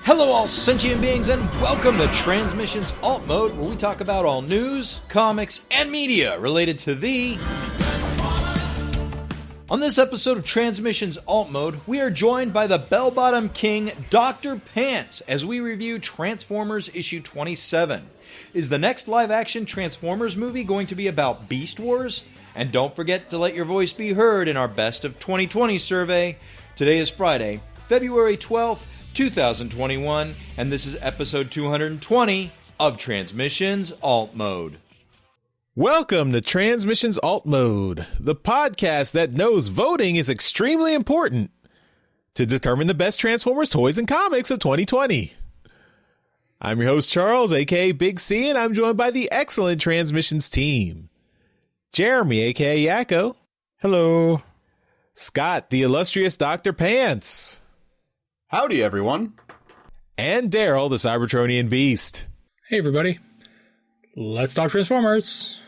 Hello all sentient beings and welcome to Transmissions Alt Mode, where we talk about all news, comics, and media related to the... On this episode of Transmissions Alt Mode, we are joined by the bell-bottom king, Dr. Pants, as we review Transformers issue 27. Is the next live-action Transformers movie going to be about Beast Wars? And don't forget to let your voice be heard in our Best of 2020 survey. Today is Friday, February 12th, 2021, and this is episode 220 of Transmissions Alt Mode. Welcome to Transmissions Alt Mode, the podcast that knows voting is extremely important to determine the best Transformers toys and comics of 2020. I'm your host, Charles, aka Big C, and I'm joined by the excellent Transmissions team. Jeremy, aka Yakko. Hello. Scott, the illustrious Dr. Pants. Howdy, everyone. And Daryl, the Cybertronian Beast. Hey, everybody. Let's talk Transformers.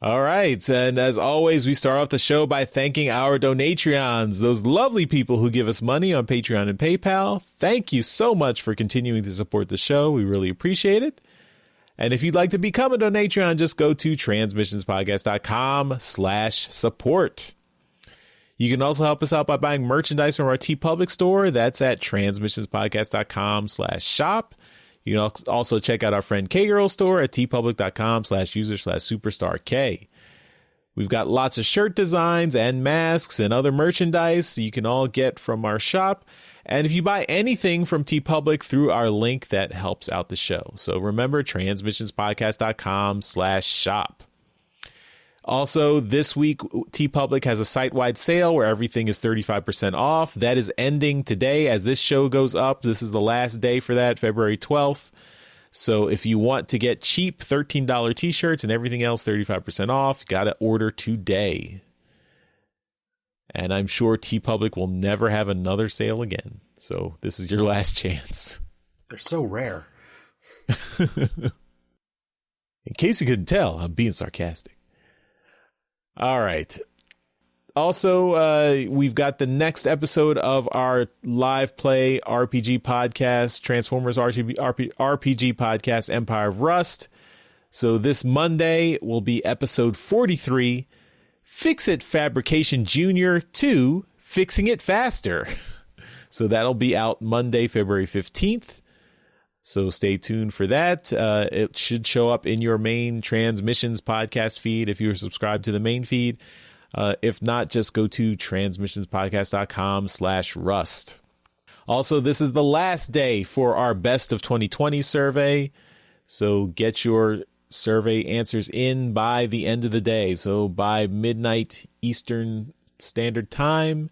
All right, and as always, we start off the show by thanking our Donatreons, those lovely people who give us money on Patreon and PayPal. Thank you so much for continuing to support the show. We really appreciate it. And if you'd like to become a Donatreon, just go to transmissionspodcast.com/support. You can also help us out by buying merchandise from our TeePublic store. That's at transmissionspodcast.com/shop. You can also check out our friend K-Girl store at tpublic.com/user/superstark. We've got lots of shirt designs and masks and other merchandise you can all get from our shop. And if you buy anything from TeePublic through our link, that helps out the show. So remember, transmissionspodcast.com/shop. Also, this week, TeePublic has a site-wide sale where everything is 35% off. That is ending today as this show goes up. This is the last day for that, February 12th. So if you want to get cheap $13 t-shirts and everything else 35% off, you got to order today. And I'm sure TeePublic will never have another sale again. So this is your last chance. They're so rare. In case you couldn't tell, I'm being sarcastic. All right. Also, we've got the next episode of our live play RPG podcast, Transformers RPG podcast, Empire of Rust. So this Monday will be episode 43, Fix-It Fabrication Junior 2, Fixing It Faster. So that'll be out Monday, February 15th. So stay tuned for that. It should show up in your main Transmissions podcast feed if you're subscribed to the main feed. If not, just go to transmissionspodcast.com/rust. Also, this is the last day for our Best of 2020 survey. So get your survey answers in by the end of the day. So by midnight Eastern Standard Time.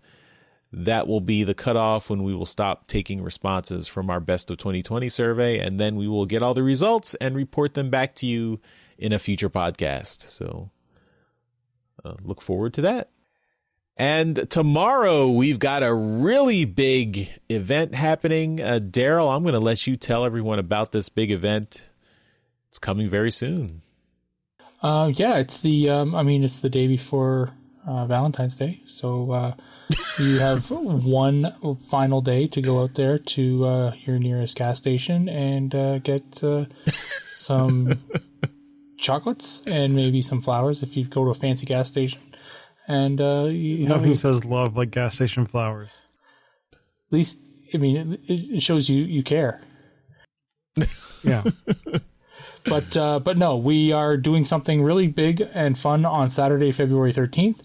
That will be the cutoff when we will stop taking responses from our Best of 2020 survey, and then we will get all the results and report them back to you in a future podcast. So look forward to that. And tomorrow we've got a really big event happening. Daryl, I'm going to let you tell everyone about this big event. It's coming very soon. Yeah, it's it's the day before Valentine's Day. So you have one final day to go out there to your nearest gas station and get some chocolates and maybe some flowers if you go to a fancy gas station. And nothing says love like gas station flowers. At least, it shows you care. Yeah. But no, we are doing something really big and fun on Saturday, February 13th.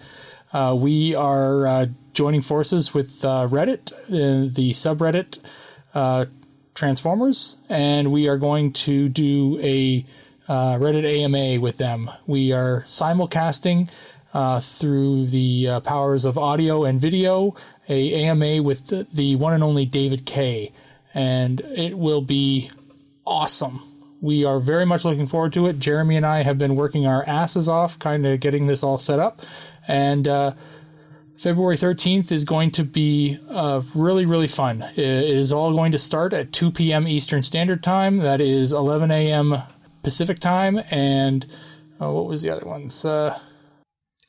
We are joining forces with Reddit, the subreddit Transformers, and we are going to do a Reddit AMA with them. We are simulcasting through the powers of audio and video, a AMA with the one and only David K. And it will be awesome. We are very much looking forward to it. Jeremy and I have been working our asses off, kind of getting this all set up. And February 13th is going to be really, really fun. It is all going to start at 2 p.m. Eastern Standard Time. That is 11 a.m. Pacific Time. And what was the other ones?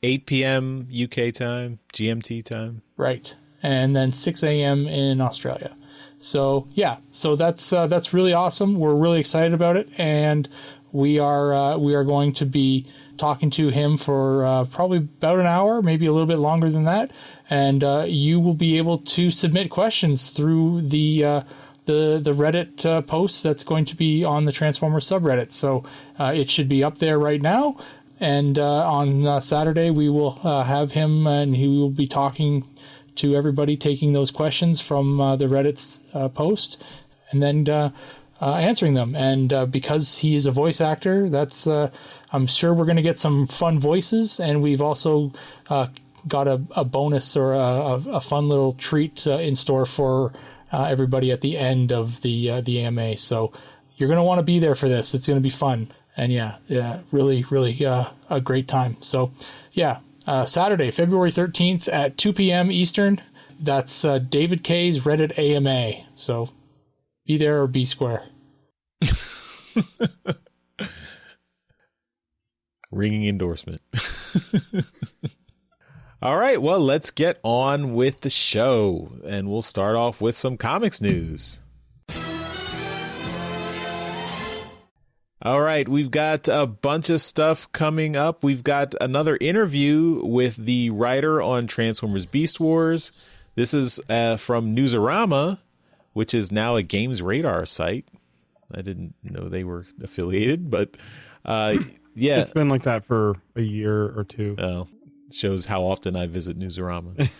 8 p.m. UK time, GMT time. Right. And then 6 a.m. in Australia. So yeah, so that's really awesome. We're really excited about it, and we are going to be talking to him for probably about an hour, maybe a little bit longer than that. And you will be able to submit questions through the Reddit post that's going to be on the Transformers subreddit. So it should be up there right now. And on Saturday, we will have him, and he will be talking to everybody, taking those questions from the Reddit's post, and then answering them. And because he is a voice actor, that's I'm sure we're going to get some fun voices. And we've also got a bonus or a fun little treat in store for everybody at the end of the AMA. So you're going to want to be there for this. It's going to be fun. And yeah, really, really a great time. So yeah, Saturday, February 13th at 2 p.m. Eastern. That's David K's Reddit AMA. So be there or be square. Ringing endorsement. All right, well, let's get on with the show. And we'll start off with some comics news. All right, we've got a bunch of stuff coming up. We've got another interview with the writer on Transformers Beast Wars. This is from Newsarama, which is now a Games Radar site. I didn't know they were affiliated, but yeah. It's been like that for a year or two. Oh, shows how often I visit Newsarama.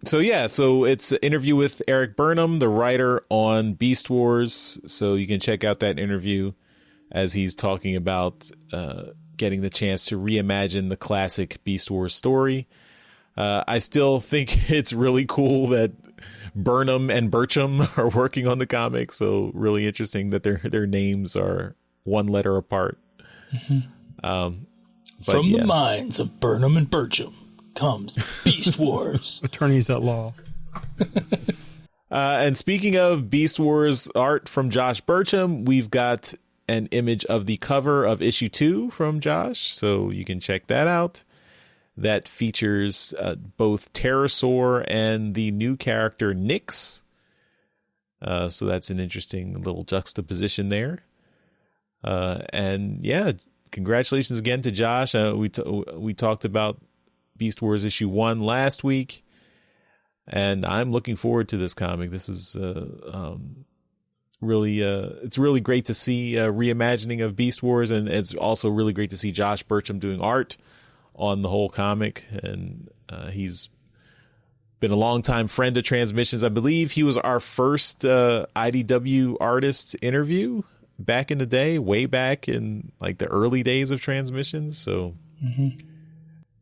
So it's an interview with Eric Burnham, the writer on Beast Wars. So you can check out that interview as he's talking about getting the chance to reimagine the classic Beast Wars story. I still think it's really cool that Burnham and Burcham are working on the comic. So really interesting that their names are one letter apart. Mm-hmm. From the minds of Burnham and Burcham comes Beast Wars. Attorneys at law. And speaking of Beast Wars art from Josh Burcham, we've got an image of the cover of issue 2 from Josh, so you can check that out. That features both Pterosaur and the new character Nyx. So that's an interesting little juxtaposition there. And yeah, congratulations again to Josh. We talked about Beast Wars issue 1 last week, and I'm looking forward to this comic. This is really it's really great to see a reimagining of Beast Wars, and it's also really great to see Josh Burcham doing art on the whole comic. And he's been a longtime friend of Transmissions. I believe he was our first IDW artist interview back in the day, way back in like the early days of Transmissions. So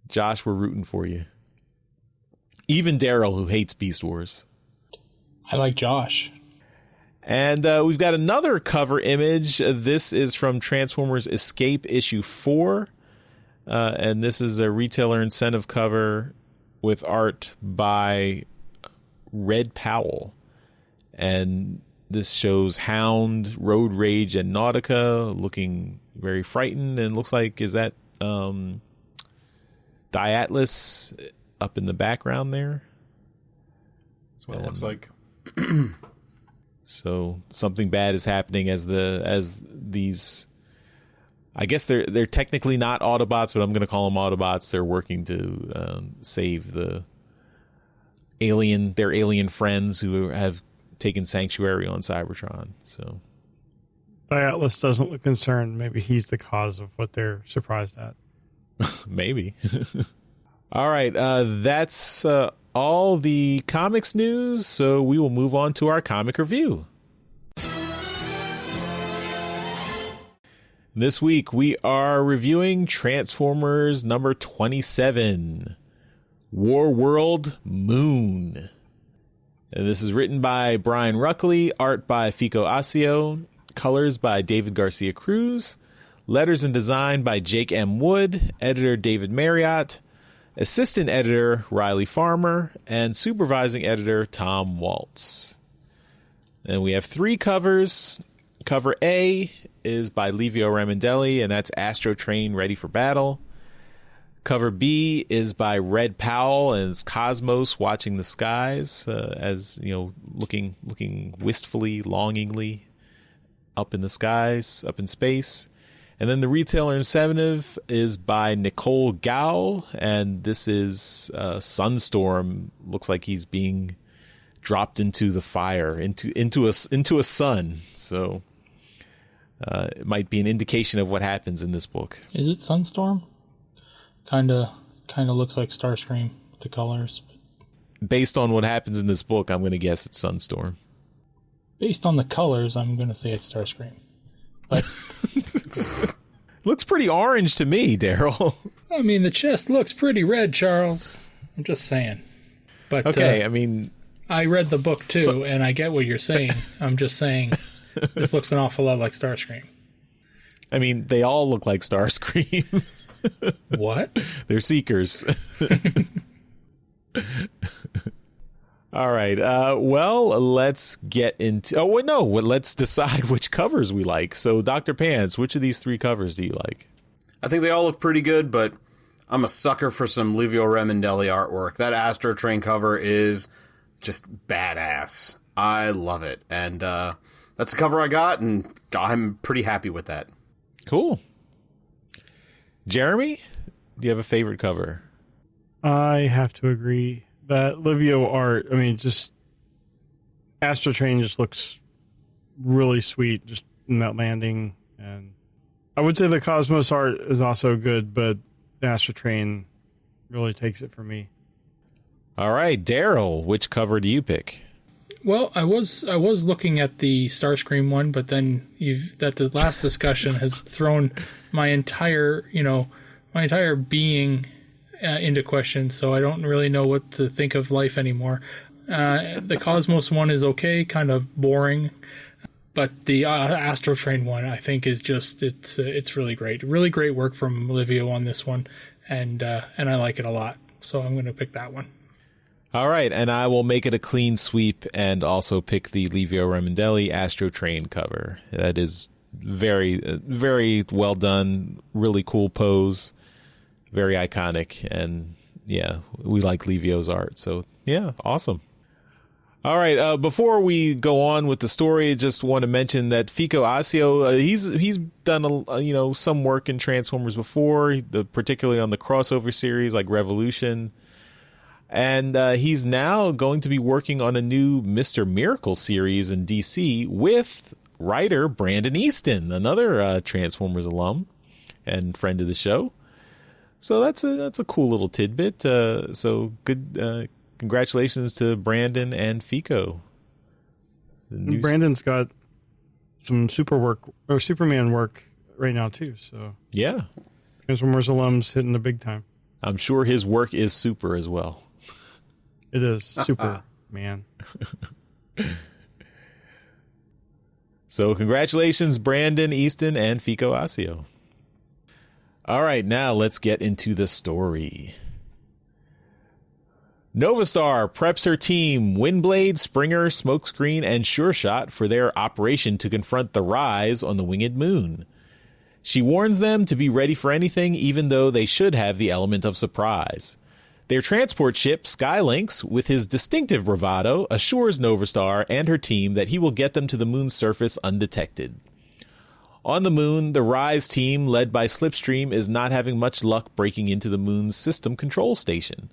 Josh, we're rooting for you. Even Daryl, who hates Beast Wars. I like Josh. And we've got another cover image. This is from Transformers Escape issue 4. And this is a retailer incentive cover with art by Red Powell. And this shows Hound, Road Rage, and Nautica looking very frightened. And looks like, is that Diatlas up in the background there? That's what it looks like. So something bad is happening as these, I guess they're technically not Autobots, but I'm going to call them Autobots. They're working to save their alien friends who have taken sanctuary on Cybertron. So Atlas doesn't look concerned. Maybe he's the cause of what they're surprised at. Maybe. All right. That's all the comics news. So we will move on to our comic review. This week we are reviewing Transformers number 27, War World Moon. And this is written by Brian Ruckley, art by Fico Asio, colors by David Garcia Cruz, letters and design by Jake M. Wood, editor David Marriott, assistant editor Riley Farmer, and supervising editor Tom Waltz. And we have 3 covers. Cover A is by Livio Ramondelli, and that's Astro Train Ready for Battle. Cover B is by Red Powell, and it's Cosmos watching the skies, as you know, looking wistfully, longingly up in the skies, up in space. And then the retailer incentive is by Nicole Gao, and this is Sunstorm. Looks like he's being dropped into the fire, into a sun. So it might be an indication of what happens in this book. Is it Sunstorm? Kind of looks like Starscream with the colors. Based on what happens in this book, I'm going to guess it's Sunstorm. Based on the colors, I'm going to say it's Starscream. But looks pretty orange to me, Daryl. I mean, the chest looks pretty red, Charles. I'm just saying. But okay, I mean, I read the book too, and I get what you're saying. I'm just saying this looks an awful lot like Starscream. I mean, they all look like Starscream. What? They're Seekers. All right. Well, let's get into... Oh, wait, no. Let's decide which covers we like. So, Dr. Pants, which of these 3 covers do you like? I think they all look pretty good, but I'm a sucker for some Livio Remendelli artwork. That Astro Train cover is just badass. I love it. And that's the cover I got, and I'm pretty happy with that. Cool. Jeremy, do you have a favorite cover? I have to agree that Livio art, I mean, just Astro Train just looks really sweet, just in that landing. And I would say the Cosmos art is also good, but the Astro Train really takes it for me. All right, Daryl, which cover do you pick? Well, I was looking at the Starscream one, but then the last discussion has thrown my entire being into question, so I don't really know what to think of life anymore. The Cosmos one is okay, kind of boring, but the Astro Train one I think is just it's really great. Really great work from Livio on this one, and I like it a lot. So I'm going to pick that one. All right, and I will make it a clean sweep and also pick the Livio Remendelli Astro Train cover. That is very, very well done, really cool pose, very iconic, and yeah, we like Livio's art. So yeah, awesome. All right, before we go on with the story, I just want to mention that Fico Asio, he's done some work in Transformers before, particularly on the crossover series like Revolution. And he's now going to be working on a new Mr. Miracle series in DC with writer Brandon Easton, another Transformers alum and friend of the show. So that's a cool little tidbit. So good. Congratulations to Brandon and Fico. Brandon's got some Superman work right now too. So yeah, Transformers alums hitting the big time. I'm sure his work is super as well. It is super, man. So congratulations, Brandon Easton and Fico Asio. All right, now let's get into the story. Novastar preps her team, Windblade, Springer, Smokescreen, and SureShot for their operation to confront the Rise on the Winged Moon. She warns them to be ready for anything, even though they should have the element of surprise. Their transport ship, Skylynx, with his distinctive bravado, assures Novastar and her team that he will get them to the moon's surface undetected. On the moon, the Rise team, led by Slipstream, is not having much luck breaking into the moon's system control station.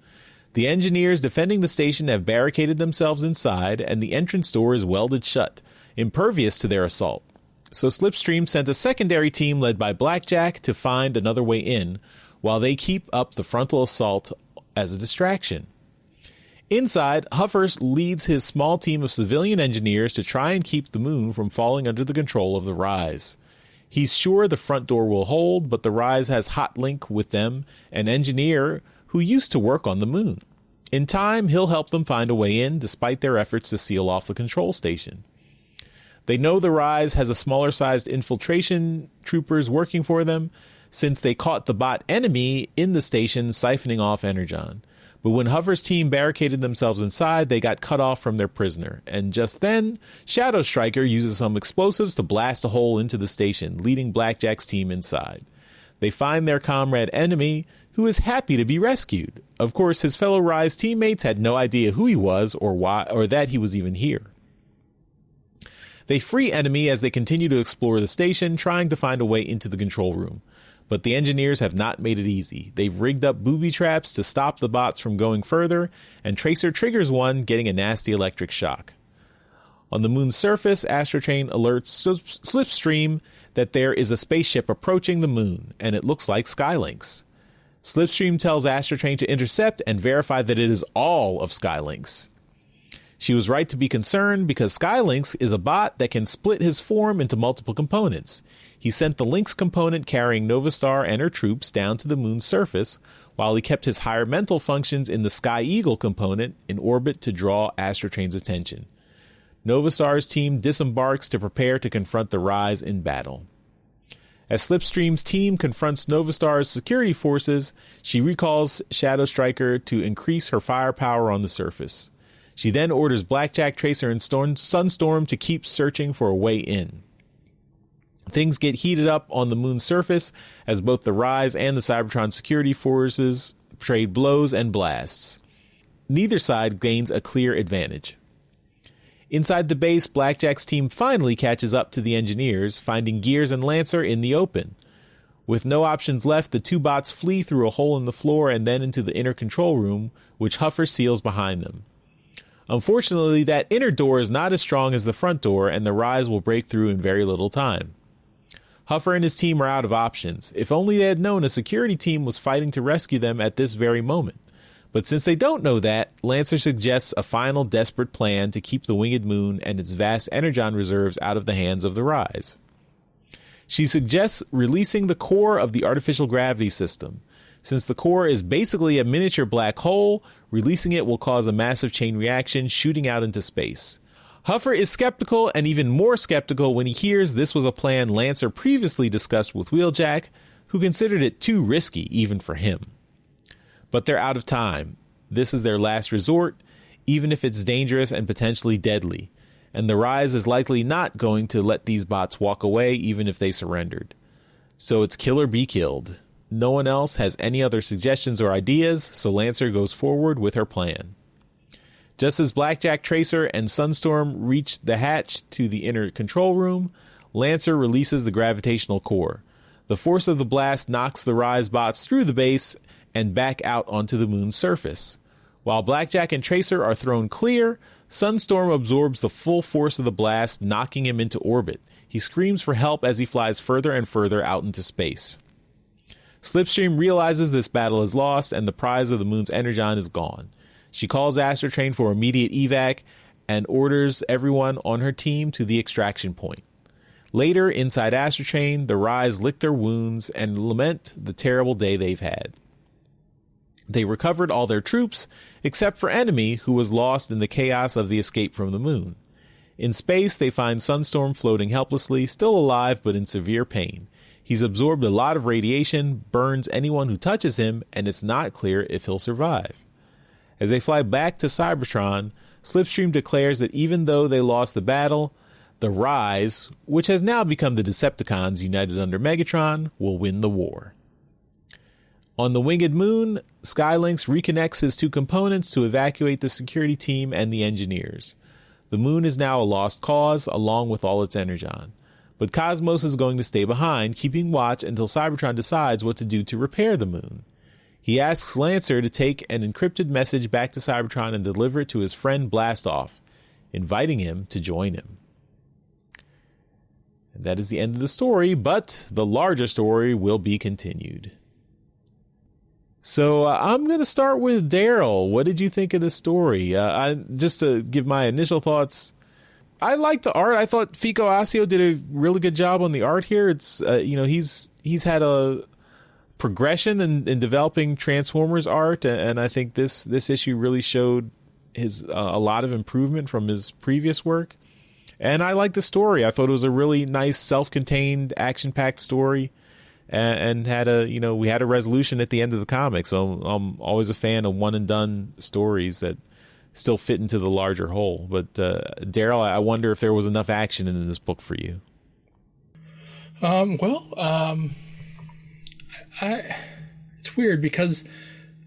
The engineers defending the station have barricaded themselves inside, and the entrance door is welded shut, impervious to their assault. So Slipstream sent a secondary team led by Blackjack to find another way in, while they keep up the frontal assault as a distraction. Inside, Huffers leads his small team of civilian engineers to try and keep the moon from falling under the control of the Rise. He's sure the front door will hold, but the Rise has Hotlink with them, an engineer who used to work on the moon. In time, he'll help them find a way in, despite their efforts to seal off the control station. They know the Rise has a smaller-sized infiltration troopers working for them, since they caught the bot enemy in the station siphoning off Energon. But when Huffer's team barricaded themselves inside, they got cut off from their prisoner. And just then, Shadow Striker uses some explosives to blast a hole into the station, leading Blackjack's team inside. They find their comrade enemy, who is happy to be rescued. Of course, his fellow Rise teammates had no idea who he was or why, or that he was even here. They free Enemy as they continue to explore the station, trying to find a way into the control room. But the engineers have not made it easy. They've rigged up booby traps to stop the bots from going further, and Tracer triggers one, getting a nasty electric shock. On the moon's surface, Astrotrain alerts Slipstream that there is a spaceship approaching the moon, and it looks like Skylynx. Slipstream tells Astrotrain to intercept and verify that it is all of Skylynx. She was right to be concerned because Skylynx is a bot that can split his form into multiple components. He sent the Lynx component carrying Novastar and her troops down to the moon's surface, while he kept his higher mental functions in the Sky Eagle component in orbit to draw Astrotrain's attention. Novastar's team disembarks to prepare to confront the Rise in battle. As Slipstream's team confronts Novastar's security forces, she recalls Shadow Striker to increase her firepower on the surface. She then orders Blackjack, Tracer, and Sunstorm to keep searching for a way in. Things get heated up on the moon's surface as both the Rise and the Cybertron security forces trade blows and blasts. Neither side gains a clear advantage. Inside the base, Blackjack's team finally catches up to the engineers, finding Gears and Lancer in the open. With no options left, the two bots flee through a hole in the floor and then into the inner control room, which Huffer seals behind them. Unfortunately, that inner door is not as strong as the front door, and the Rise will break through in very little time. Huffer and his team are out of options. If only they had known a security team was fighting to rescue them at this very moment. But since they don't know that, Lancer suggests a final desperate plan to keep the Winged Moon and its vast energon reserves out of the hands of the Rise. She suggests releasing the core of the artificial gravity system. Since the core is basically a miniature black hole, releasing it will cause a massive chain reaction shooting out into space. Huffer is skeptical, and even more skeptical when he hears this was a plan Lancer previously discussed with Wheeljack, who considered it too risky even for him. But they're out of time. This is their last resort, even if it's dangerous and potentially deadly, and the Rise is likely not going to let these bots walk away even if they surrendered. So it's kill or be killed. No one else has any other suggestions or ideas, so Lancer goes forward with her plan. Just as Blackjack, Tracer, and Sunstorm reach the hatch to the inner control room, Lancer releases the gravitational core. The force of the blast knocks the Rise bots through the base and back out onto the moon's surface. While Blackjack and Tracer are thrown clear, Sunstorm absorbs the full force of the blast, knocking him into orbit. He screams for help as he flies further and further out into space. Slipstream realizes this battle is lost and the prize of the moon's energon is gone. She calls Astrotrain for immediate evac and orders everyone on her team to the extraction point. Later, inside Astrotrain, the Rise lick their wounds and lament the terrible day they've had. They recovered all their troops, except for Enemy, who was lost in the chaos of the escape from the moon. In space, they find Sunstorm floating helplessly, still alive but in severe pain. He's absorbed a lot of radiation, burns anyone who touches him, and it's not clear if he'll survive. As they fly back to Cybertron, Slipstream declares that even though they lost the battle, the Rise, which has now become the Decepticons united under Megatron, will win the war. On the Winged Moon, Skylynx reconnects his two components to evacuate the security team and the engineers. The moon is now a lost cause, along with all its energon. But Cosmos is going to stay behind, keeping watch until Cybertron decides what to do to repair the moon. He asks Lancer to take an encrypted message back to Cybertron and deliver it to his friend Blastoff, inviting him to join him. And that is the end of the story, but the larger story will be continued. So I'm going to start with Daryl. What did you think of the story? Just to give my initial thoughts, I like the art. I thought Fico Asio did a really good job on the art here. It's he's had a progression in developing Transformers art, and I think this issue really showed his a lot of improvement from his previous work. And I like the story. I thought it was a really nice, self-contained, action-packed story, and had we had a resolution at the end of the comic. So I'm always a fan of one and done stories that still fit into the larger whole. But Daryl, I wonder if there was enough action in this book for you. it's weird because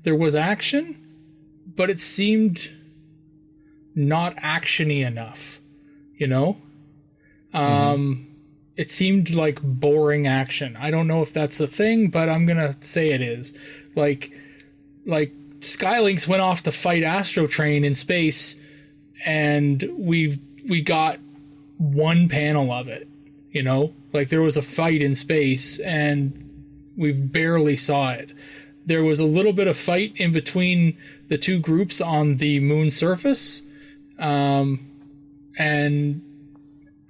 there was action, but it seemed not actiony enough, you know? It seemed like boring action. I don't know if that's a thing, but I'm gonna say it is. Like Skylinks went off to fight Astro Train in space, and we got one panel of it, you know? Like, there was a fight in space, and we barely saw it. There was a little bit of fight in between the two groups on the moon surface, and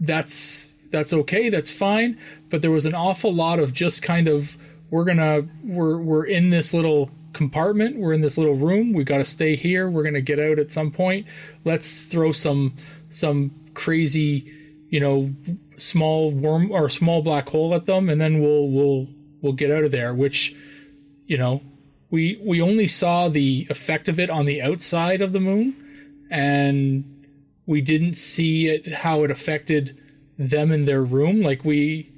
that's okay, that's fine, but there was an awful lot of just kind of, we're in this little compartment, we're in this little room, we got to stay here, we're going to get out at some point, let's throw some crazy, you know, small worm or small black hole at them, and then we'll get out of there, which, you know, we only saw the effect of it on the outside of the moon, and we didn't see it, how it affected them in their room. Like, we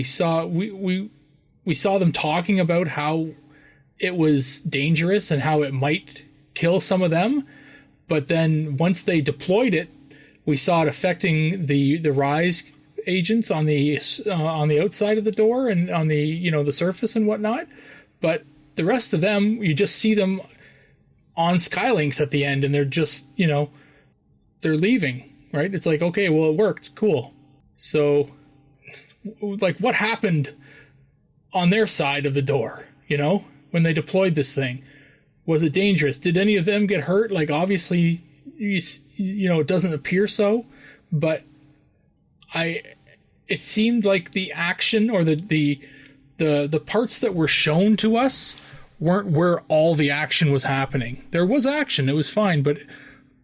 saw them talking about how it was dangerous and how it might kill some of them, but then once they deployed it, we saw it affecting the rise agents on the outside of the door and on the, you know, the surface and whatnot. But the rest of them, you just see them on Skylinks at the end, and they're just, you know, they're leaving, right? It's like, okay, well, it worked, cool. So, like, what happened on their side of the door, you know, when they deployed this thing? Was it dangerous? Did any of them get hurt? Like, obviously, you know, it doesn't appear so, but it seemed like the action or the parts that were shown to us weren't where all the action was happening. There was action, it was fine, but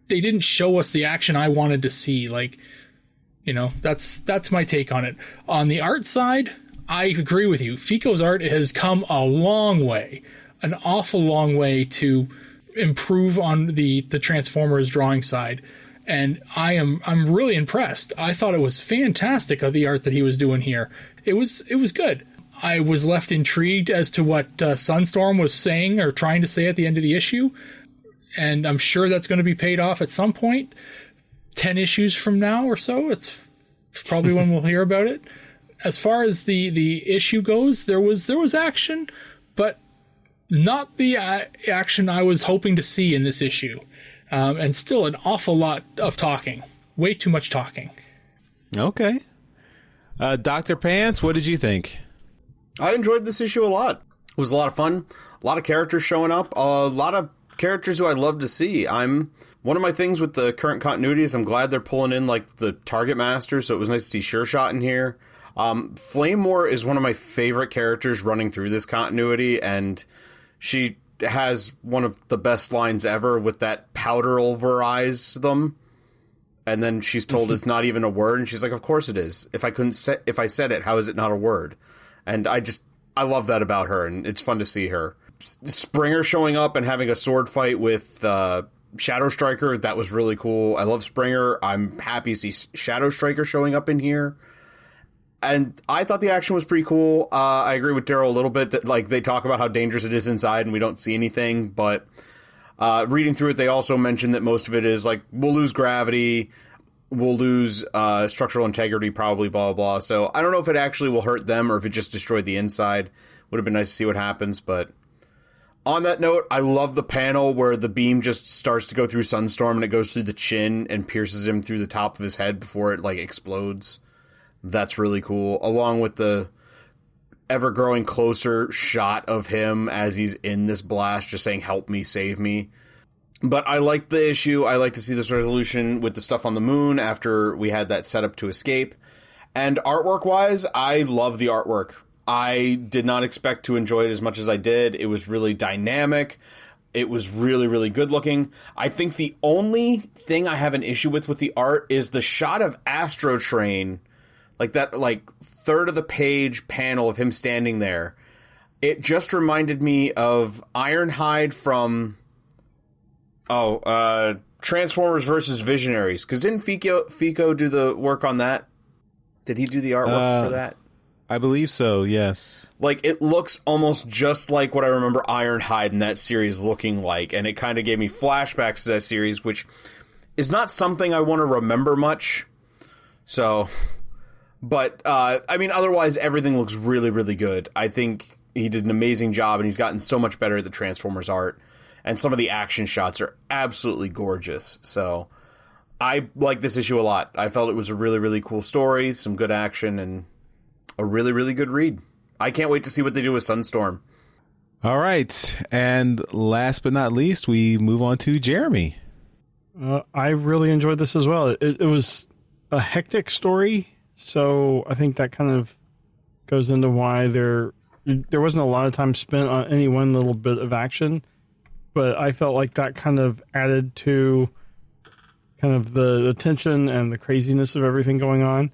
they didn't show us the action I wanted to see. Like, you know, that's my take on it. On the art side, I agree with you. Fico's art has come a long way, an awful long way to improve on the Transformers drawing side, and I'm really impressed. I thought it was fantastic of the art that he was doing here. It was good. I was left intrigued as to what Sunstorm was saying or trying to say at the end of the issue, and I'm sure that's going to be paid off at some point. 10 issues from now or so, it's probably when we'll hear about it. As far as the issue goes, there was action, but not the action I was hoping to see in this issue. And still an awful lot of talking. Way too much talking. Okay. Dr. Pants, what did you think? I enjoyed this issue a lot. It was a lot of fun. A lot of characters showing up. A lot of characters who I'd love to see. One of my things with the current continuity is I'm glad they're pulling in, like, the Target Master, so it was nice to see Sure Shot in here. Flame War is one of my favorite characters running through this continuity, and she has one of the best lines ever with that powder over eyes them, and then she's told it's not even a word, and she's like, of course it is. If I said it, how is it not a word? And I love that about her, and it's fun to see her. Springer showing up and having a sword fight with Shadow Striker, that was really cool. I love Springer. I'm happy to see Shadow Striker showing up in here. And I thought the action was pretty cool. I agree with Daryl a little bit that, like, they talk about how dangerous it is inside and we don't see anything, but reading through it, they also mention that most of it is, like, we'll lose gravity, we'll lose structural integrity, probably, blah, blah, blah. So I don't know if it actually will hurt them or if it just destroyed the inside. Would have been nice to see what happens, but on that note, I love the panel where the beam just starts to go through Sunstorm and it goes through the chin and pierces him through the top of his head before it, like, explodes. That's really cool, along with the ever-growing closer shot of him as he's in this blast, just saying, help me, save me. But I like the issue. I like to see this resolution with the stuff on the moon after we had that setup to escape. And artwork-wise, I love the artwork. I did not expect to enjoy it as much as I did. It was really dynamic. It was really, really good looking. I think the only thing I have an issue with the art is the shot of Astro Train, like that, like, third of the page panel of him standing there. It just reminded me of Ironhide from Transformers versus Visionaries. Because didn't Fico do the work on that? Did he do the artwork for that? I believe so, yes. Like, it looks almost just like what I remember Ironhide in that series looking like, and it kind of gave me flashbacks to that series, which is not something I want to remember much. So, but, I mean, otherwise, everything looks really, really good. I think he did an amazing job, and he's gotten so much better at the Transformers art, and some of the action shots are absolutely gorgeous. So, I like this issue a lot. I felt it was a really, really cool story, some good action, and a really, really good read. I can't wait to see what they do with Sunstorm. All right. And last but not least, we move on to Jeremy. I really enjoyed this as well. It was a hectic story, so I think that kind of goes into why there wasn't a lot of time spent on any one little bit of action, but I felt like that kind of added to kind of the tension and the craziness of everything going on.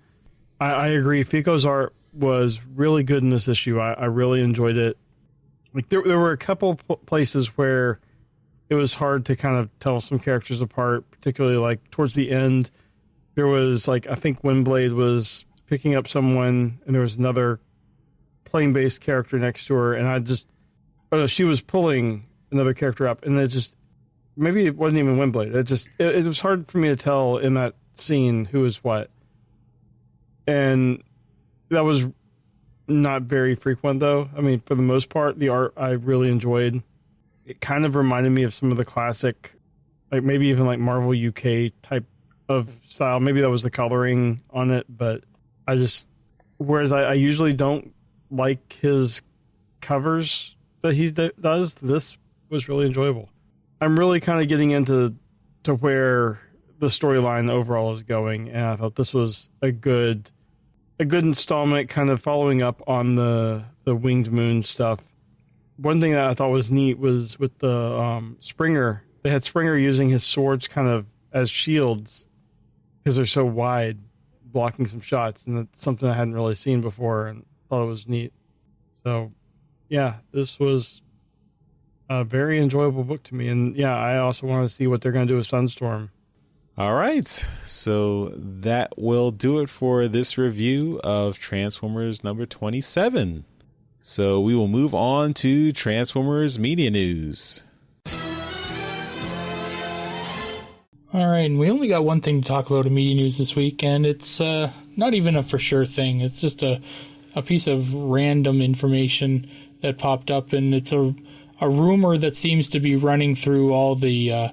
I agree. Fico's art was really good in this issue. I really enjoyed it. Like there were a couple places where it was hard to kind of tell some characters apart, particularly like towards the end. There was like, I think Windblade was picking up someone and there was another plane-based character next to her, and she was pulling another character up, and it just, maybe it wasn't even Windblade. It was hard for me to tell in that scene who was what. And that was not very frequent, though. I mean, for the most part, the art I really enjoyed. It kind of reminded me of some of the classic, like maybe even like Marvel UK type of style. Maybe that was the coloring on it, but whereas I usually don't like his covers that he does, this was really enjoyable. I'm really kind of getting into where the storyline overall is going, and I thought this was a good installment, kind of following up on the Winged Moon stuff. One thing that I thought was neat was with the Springer. They had Springer using his swords kind of as shields because they're so wide, blocking some shots, and that's something I hadn't really seen before, and thought it was neat. So, yeah, this was a very enjoyable book to me, and yeah, I also want to see what they're going to do with Sunstorm. All right, so that will do it for this review of Transformers number 27. So we will move on to Transformers media news. All right, and we only got one thing to talk about in media news this week, and it's not even a for sure thing. It's just a piece of random information that popped up, and it's a rumor that seems to be running through all the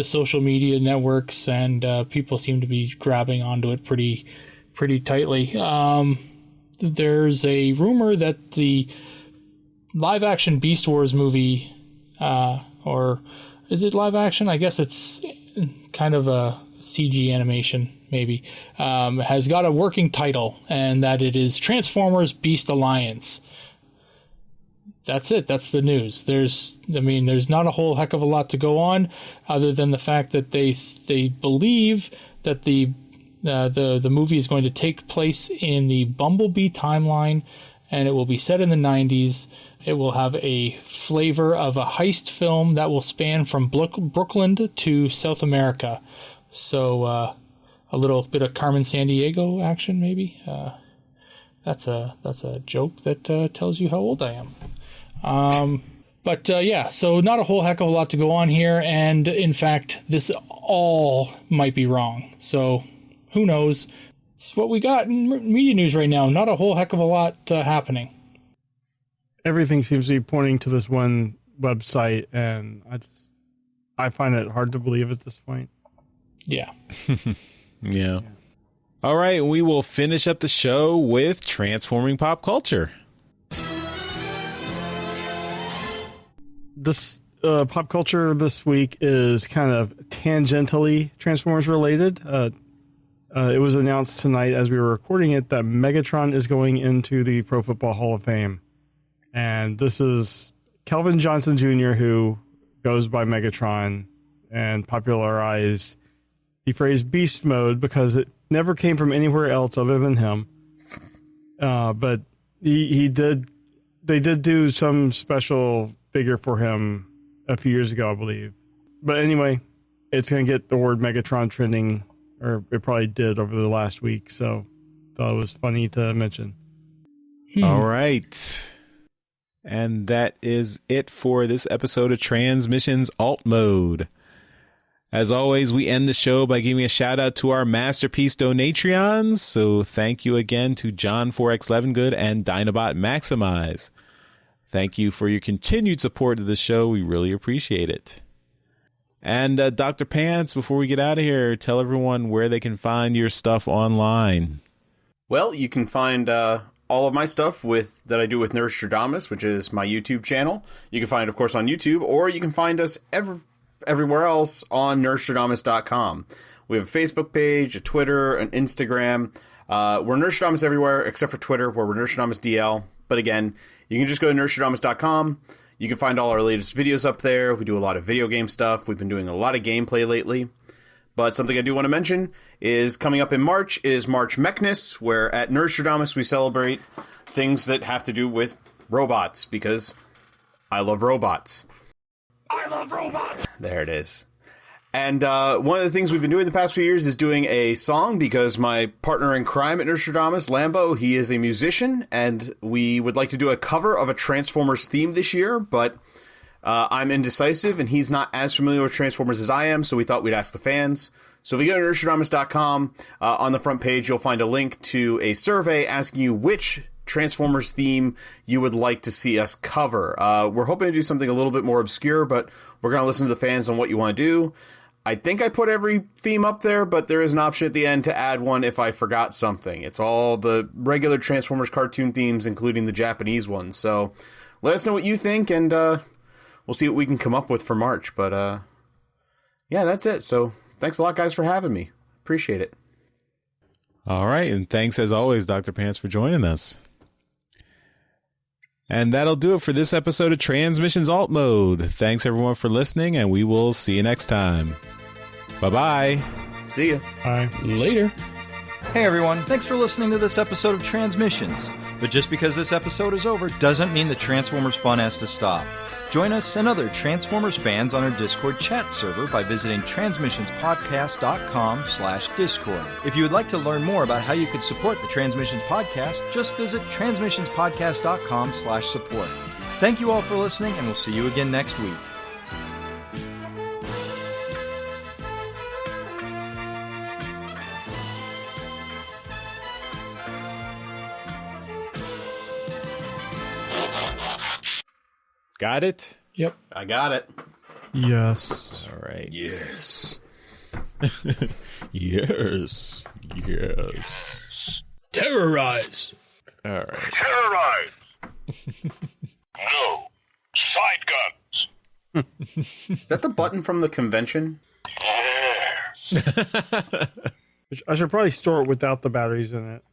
social media networks, and people seem to be grabbing onto it pretty tightly. There's a rumor that the live-action Beast Wars movie, or is it live-action? I guess it's kind of a CG animation, maybe, has got a working title, and that it is Transformers Beast Alliance. That's it. That's the news. There's not a whole heck of a lot to go on, other than the fact that they believe that the movie is going to take place in the Bumblebee timeline, and it will be set in the 90s. It will have a flavor of a heist film that will span from Brooklyn to South America. So a little bit of Carmen Sandiego action, maybe. That's a joke that tells you how old I am. But yeah, so not a whole heck of a lot to go on here, and in fact, this all might be wrong. So who knows? It's what we got in media news right now. Not a whole heck of a lot happening. Everything seems to be pointing to this one website, and I find it hard to believe at this point. Yeah. Yeah. All right, we will finish up the show with Transforming Pop Culture. This pop culture this week is kind of tangentially Transformers related. It was announced tonight as we were recording it that Megatron is going into the Pro Football Hall of Fame. And this is Kelvin Johnson Jr., who goes by Megatron and popularized the phrase beast mode because it never came from anywhere else other than him. But they did do some special figure for him a few years ago, I believe. But anyway, it's going to get the word Megatron trending, or it probably did over the last week. So thought it was funny to mention. All right. And that is it for this episode of Transmissions Alt Mode. As always, we end the show by giving a shout out to our Masterpiece Donatreons. So thank you again to John4X11Good and Dinobot Maximize. Thank you for your continued support of the show. We really appreciate it. And Dr. Pants, before we get out of here, tell everyone where they can find your stuff online. Well, you can find all of my stuff that I do with Nerdstradamus, which is my YouTube channel. You can find it, of course, on YouTube, or you can find us everywhere else on nerdstradamus.com. We have a Facebook page, a Twitter, an Instagram. We're Nerdstradamus everywhere except for Twitter, where we're Nerdstradamus DL. But again, you can just go to nerdstradamus.com. You can find all our latest videos up there. We do a lot of video game stuff. We've been doing a lot of gameplay lately. But something I do want to mention is coming up in March is March Mechness, where at Nerdstradamus we celebrate things that have to do with robots, because I love robots. I love robots! There it is. And one of the things we've been doing the past few years is doing a song, because my partner in crime at Nerdstradamus, Lambo, he is a musician, and we would like to do a cover of a Transformers theme this year, but I'm indecisive, and he's not as familiar with Transformers as I am, so we thought we'd ask the fans. So if you go to nerdstradamus.com, on the front page you'll find a link to a survey asking you which Transformers theme you would like to see us cover. We're hoping to do something a little bit more obscure, but we're going to listen to the fans on what you want to do. I think I put every theme up there, but there is an option at the end to add one if I forgot something. It's all the regular Transformers cartoon themes, including the Japanese ones. So let us know what you think, and we'll see what we can come up with for March. But yeah, that's it. So thanks a lot, guys, for having me. Appreciate it. All right. And thanks, as always, Dr. Pants, for joining us. And that'll do it for this episode of Transmissions Alt Mode. Thanks, everyone, for listening, and we will see you next time. Bye-bye. See ya. Bye. Later. Hey everyone, thanks for listening to this episode of Transmissions. But just because this episode is over doesn't mean the Transformers fun has to stop. Join us and other Transformers fans on our Discord chat server by visiting transmissionspodcast.com/discord. If you would like to learn more about how you could support the Transmissions Podcast, just visit transmissionspodcast.com/support. Thank you all for listening, and we'll see you again next week. Got it? Yep. I got it. Yes. All right. Yes. Yes. Yes. Terrorize. All right. Terrorize! No. Side guns! Is that the button from the convention? Yes! I should probably store it without the batteries in it.